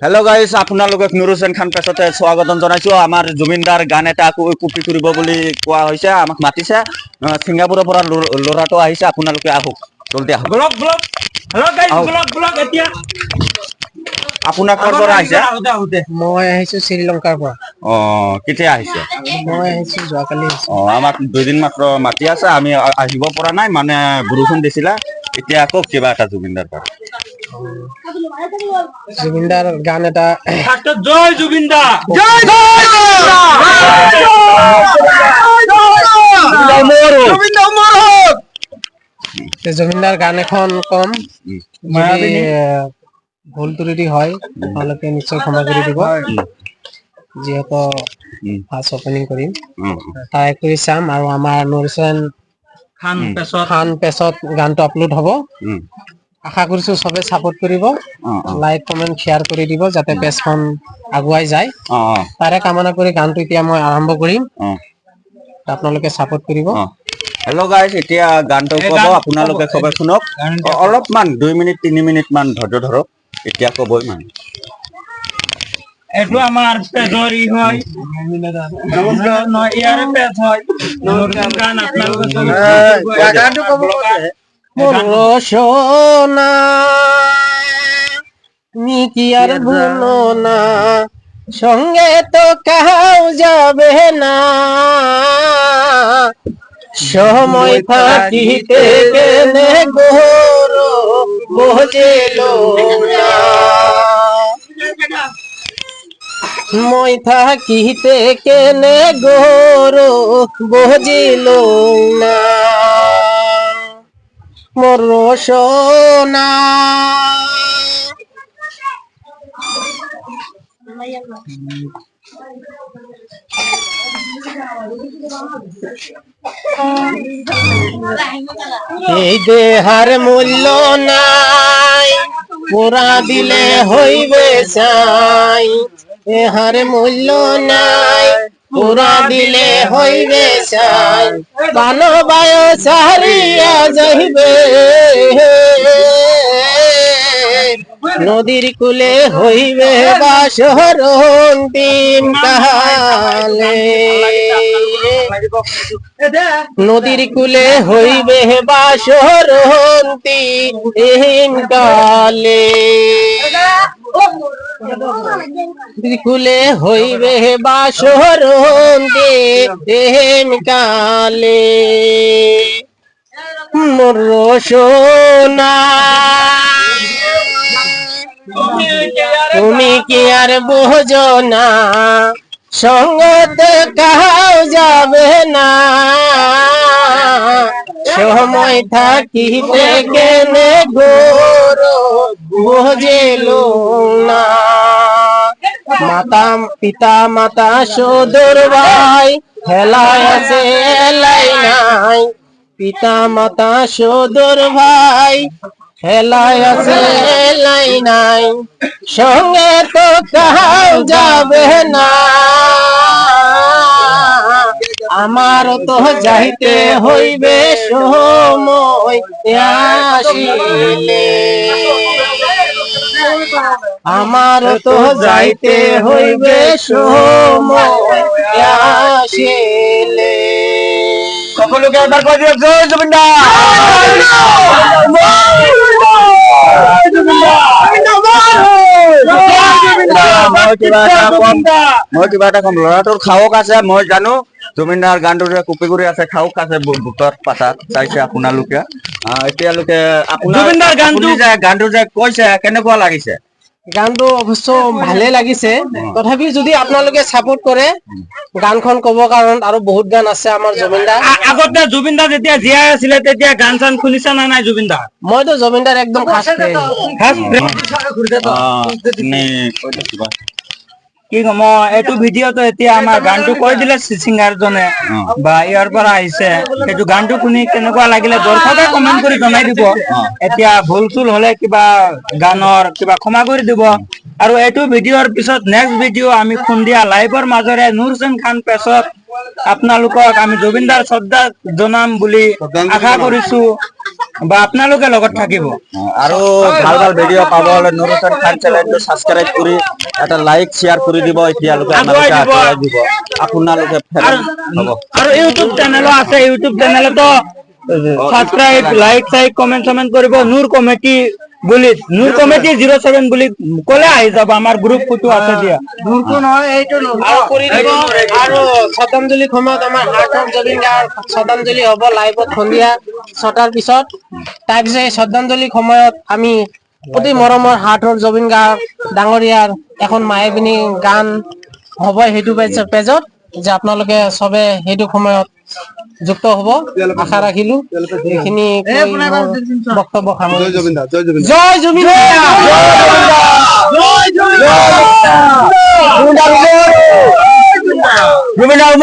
Hello' guys, আপোনালোকক নুৰ হুছেইন খান পেছতে স্বাগতম জনাইছো। আমাৰ জুবিনদাৰ গান এটা কপি কৰিব বুলি কোৱা হৈছে, আমাক মাতিছে। ছিংগাপুৰৰ পৰা ল'ৰাটো আহিছে, আপোনালোকে আহক, জলদি আহক। আপোনাৰ ক'ৰ পৰা আহিছে? মই আহিছো শ্ৰীলংকাৰ পৰা। কেতিয়া আহিছে? মই আহিছো যোৱাকালি আহিছো। আমাক 2 দিন মাত্ৰ মাতি আছে, আমি আহিব পৰা নাই, মানে বৰষুণ দিছিলে। এতিয়া আকৌ কিবা এটা জুবিনদাৰ পৰা জুবিনদাৰ গান এটা জয় জুবিনদা, জুবিনদাৰ গান এখন কম, যদি ভুল ত্ৰুটি হয় আপোনালোকে নিশ্চয় ক্ষমা কৰি দিব। যিহেতু ফাৰ্ষ্ট অপেনিং কৰিম, ট্ৰাই কৰি চাম। আৰু আমাৰ নুৰ হুছেইন খান পেজত গানটো আপলোড হ'ব। আশা কৰিছো সবে সাপোৰ্ট কৰিব, লাইক কমেন্ট শেয়াৰ কৰি দিব যাতে পেজখন আগুৱাই যায়। তাৰে কামনা কৰি গানটো এতিয়া মই আৰম্ভ কৰিম, আপোনালোকে সাপোৰ্ট কৰিব। হেল্ল' গাইজ, এতিয়া গানটো ক'ব, আপোনালোকে সবে শুনক। অলপমান 2 মিনিট 3 মিনিট মান ধৈৰ্য ধৰক, এতিয়া ক'বই মানে। এইটো আমাৰ পেজৰ হয়, ইয়াৰে পেজ হয়। গান রসনা কি আর ভুলো না, সঙ্গে তো কাউ যাবে না, সময় থাকিতে কেনে গোরো বোঝেলো না, মই থাকিতে কেনে গোরো বোঝিলো না, মোর রসনা। এই দেহার মূল্য নাই, পুরা দিলে হইবে চাই। দেহার মূল্য নাই, পুরা দিলে হইবে চাই। বানবায় সারিয়া যাইবে, নদীর কুলে হইবে বাসর অন্তিম কালে, নদীর কুলে হইবে বাসর অন্তিম কালে, কুলে হইবে বাসর অন্তিম কালে, মোর রসনা তুমি কি আর বোঝো না, সঙ্গতে কাউ যাবে না, সময় থাকিতে কেনে গোরো বোঝেলো না, মাতা পিতা মাতা সদর ভাই হেলায় আছে এলাই নাই, পিতা মাতা সদর ভাই হেলায় আছে এলাই নাই, সঙ্গে তো কাউ যাবে না, আমার তো যাইতে হইবে সময় আসিলে, আমার তো যাইতে হইবে সময় আসিলে। সকলোকে একবার কৈ দিয়ক, জয় জুবিনদা। মই কিবা এটা কম, ল'ৰাটোৰ খাওক আছে, মই জানো। জুবিনদাৰ গানটো যে কপি কৰি আছে, খাওক আছে বুটৰ পাতাত, চাইছে আপোনালোকে। এতিয়ালৈকে জুবিনদাৰ গানটো যে কৈছে, কেনেকুৱা লাগিছে? গানটো অৱশ্য ভালে লাগিছে, তথাপি যদি আপোনালোকে সাপোৰ্ট কৰে গানখন ক'ব, কাৰণ আৰু বহুত গান আছে আমাৰ জুবিনদাৰ। আগতে জুবিনদাৰ যেতিয়া জীয়াই আছিলে তেতিয়া গান চান শুনিছা না নাই জুবিনদাৰ? মইতো জুবিনদাৰ একদম খাস ফ্ৰেণ্ড। কি কম, এইটো ভিডিঅ'টো এতিয়া আমাৰ গানটো কৈ দিলে ছিংগাৰজনে বা ইয়াৰ পৰা আহিছে, সেইটো গানটো শুনি কেনেকুৱা লাগিলে দৰ্শকে কমেন্ট কৰি জনাই দিব। এতিয়া ভুল চুল হলে কিবা গানৰ কিবা ক্ষমা কৰি দিব। আৰু এইটো ভিডিঅ'ৰ পিছত নেক্সট ভিডিঅ' আমি সন্ধিয়া লাইভৰ মাজেৰে নুৰ হুছেইন খান পেজত আপোনালোকক আমি জুবিনদাৰ শ্ৰদ্ধা জনাম বুলি আশা কৰিছো। বা আপোনালোকে লগত থাকিব। আৰু ভাল ভাল ভিডিঅ' পাব হলে নুৰুচেন খান চেনেলটো ছাবস্ক্ৰাইব কৰি এটা লাইক শ্বেয়াৰ কৰি দিব। এতিয়ালৈকে আগুৱাই দিব। আগুৱাই দিব আপোনালোকে হ'ব। আৰু ইউটিউব চেনেলো আছে, ইউটিউব চেনেলতো সাবস্ক্ৰাইব লাইক টাইক কমেন্ট কমেন্ট কৰিব। নূৰ কমিটি বুলি, নূৰ কমিটি 07 বুলি ক'লে আহি যাব, আমাৰ গ্ৰুপ ফটো আছে দিয়া। দূৰটো নহয়, এইটো আৰু কৰি দিব। আৰু শ্ৰদ্ধাঞ্জলি সময়ত আমাৰ হাৰ্ট অফ জুবিন গাৰ্গ শ্ৰদ্ধাঞ্জলি হ'ব লাইভত সন্ধিয়া 6টাৰ পিছত। তাৰপিছত এই শ্ৰদ্ধাঞ্জলি সময়ত আমি অতি মৰমৰ হাৰ্ট অফ জুবিন গাৰ্গ ডাঙৰীয়াৰ এখন মায়াবিনী গান হ'ব সেইটো পেজত, যে আপোনালোকে চবে সেইটো সময়ত যুক্ত হ'ব আশা ৰাখিলো। এইখিনি কৈ মোৰ বক্তব্য সামৰিছো। জয় জুবিন জুবিনদাৰ